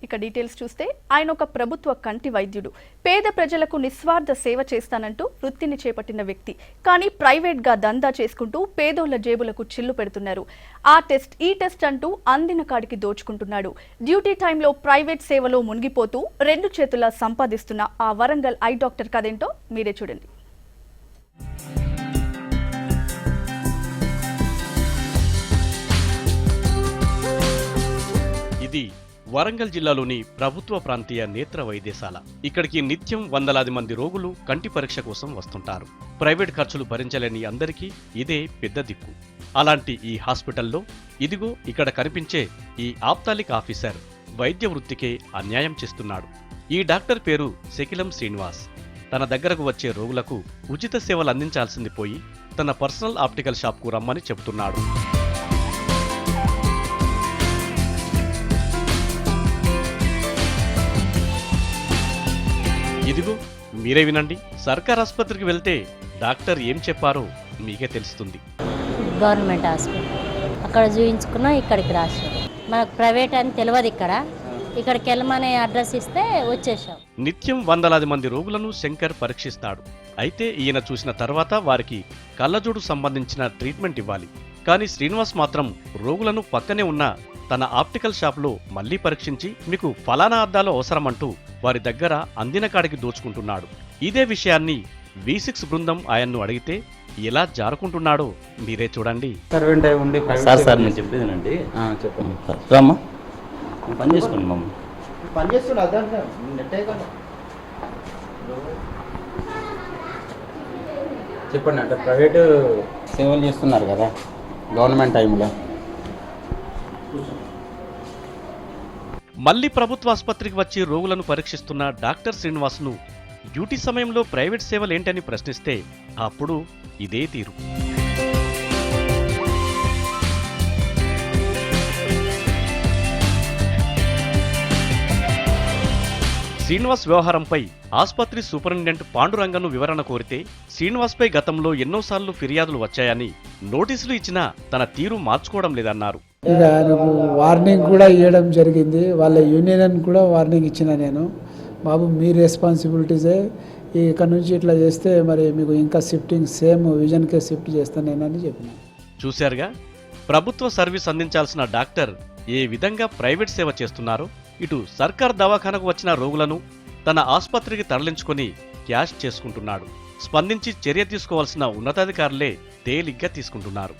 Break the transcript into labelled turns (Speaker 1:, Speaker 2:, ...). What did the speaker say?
Speaker 1: ఇక డీటెయిల్స్ చూస్తే ఆయన ఒక ప్రభుత్వ కంటి వైద్యుడు. పేద ప్రజలకు నిస్వార్థ సేవ చేస్తానంటూ వృత్తిని చేపట్టిన వ్యక్తి. కానీ ప్రైవేట్గా దందా చేసుకుంటూ పేదోళ్ల జేబులకు చిల్లు పెడుతున్నారు. ఆ టెస్ట్ ఈ టెస్ట్ అంటూ అందిన కాడికి దోచుకుంటున్నాడు. డ్యూటీ టైంలో ప్రైవేట్ సేవలో మునిగిపోతూ రెండు చేతులా సంపాదిస్తున్న ఆ వరంగల్ ఐ డాక్టర్ కదేంటో మీరే చూడండి.
Speaker 2: ఇది వరంగల్ జిల్లాలోని ప్రభుత్వ ప్రాంతీయ నేత్ర వైద్యశాల. ఇక్కడికి నిత్యం వందలాది మంది రోగులు కంటి పరీక్ష కోసం వస్తుంటారు. ప్రైవేట్ ఖర్చులు భరించలేని అందరికీ ఇదే పెద్ద దిక్కు. అలాంటి ఈ హాస్పిటల్లో ఇదిగో ఇక్కడ కనిపించే ఈ ఆప్తాలిక్ ఆఫీసర్ వైద్య వృత్తికే అన్యాయం చేస్తున్నాడు. ఈ డాక్టర్ పేరు శకిలం శ్రీనివాస్. తన దగ్గరకు వచ్చే రోగులకు ఉచిత సేవలు అందించాల్సింది పోయి తన పర్సనల్ ఆప్టికల్ షాప్కు రమ్మని చెబుతున్నాడు. ఇదిగో మీరే వినండి. సర్కార్ ఆసుపత్రికి వెళ్తే డాక్టర్ ఏం చెప్పారో మీకే తెలుస్తుంది.
Speaker 3: గవర్నమెంట్ హాస్పిటల్ అక్కడ చూయించుకున్నా ఇక్కడికి రాశారు. మనకు ప్రైవేట్ అని తెలియదు. ఇక్కడికి వెళ్ళమనే అడ్రస్ ఇస్తే వచ్చేసాం.
Speaker 2: నిత్యం వందలాది మంది రోగులను శంకర్ పరీక్షిస్తాడు. అయితే ఈయన చూసిన తర్వాత వారికి కళ్ళజోడు సంబంధించిన ట్రీట్మెంట్ ఇవ్వాలి. కానీ శ్రీనివాస్ మాత్రం రోగులను పక్కనే ఉన్న తన ఆప్టికల్ షాప్లో మళ్లీ పరీక్షించి మీకు ఫలానా అద్దాలు అవసరమంటూ వారి దగ్గర అందిన కాడికి దోచుకుంటున్నాడు. ఇదే విషయాన్ని V6 బృందం ఆయన్ను అడిగితే ఎలా జారుకుంటున్నాడో మీరే చూడండి.
Speaker 4: సార్ నేను చెప్పేదేనండి. చెప్పండి రామ్మా, పని చేసుకోండి మమ్మ. చెప్పండి. అంటే ప్రైవేటు సేవలు చేస్తున్నారు కదా గవర్నమెంట్ టైంలో.
Speaker 2: మళ్లీ ప్రభుత్వ ఆసుపత్రికి వచ్చి రోగులను పరీక్షిస్తున్న డాక్టర్ శ్రీనివాస్ను డ్యూటీ సమయంలో ప్రైవేట్ సేవలేంటని ప్రశ్నిస్తే అప్పుడు ఇదే తీరు. శ్రీనివాస్ వ్యవహారంపై ఆసుపత్రి సూపరింటెండెంట్ పాండురంగను వివరణ కోరితే శ్రీనివాస్పై గతంలో ఎన్నోసార్లు ఫిర్యాదులు వచ్చాయని, నోటీసులు ఇచ్చినా తన తీరు మార్చుకోవడం లేదన్నారు.
Speaker 5: ఇక ఆయనకు వార్నింగ్ కూడా ఇవ్వడం జరిగింది. వాళ్ళ యూనియన్ కూడా వార్నింగ్ ఇచ్చిన నేను, బాబు మీ రెస్పాన్సిబిలిటీసే, ఇక్కడ నుంచి ఇట్లా చేస్తే మరి మీకు ఇంకా షిఫ్టింగ్ సేమ్ విజన్కే షిఫ్ట్ చేస్తాను నేనని చెప్పిన.
Speaker 2: చూశారుగా, ప్రభుత్వ సర్వీస్ అందించాల్సిన డాక్టర్ ఏ విధంగా ప్రైవేట్ సేవ చేస్తున్నారో. ఇటు సర్కార్ దవాఖానకు వచ్చిన రోగులను తన ఆసుపత్రికి తరలించుకొని క్యాష్ చేసుకుంటున్నాడు. స్పందించి చర్య తీసుకోవాల్సిన ఉన్నతాధికారులే తేలిగ్గా తీసుకుంటున్నారు.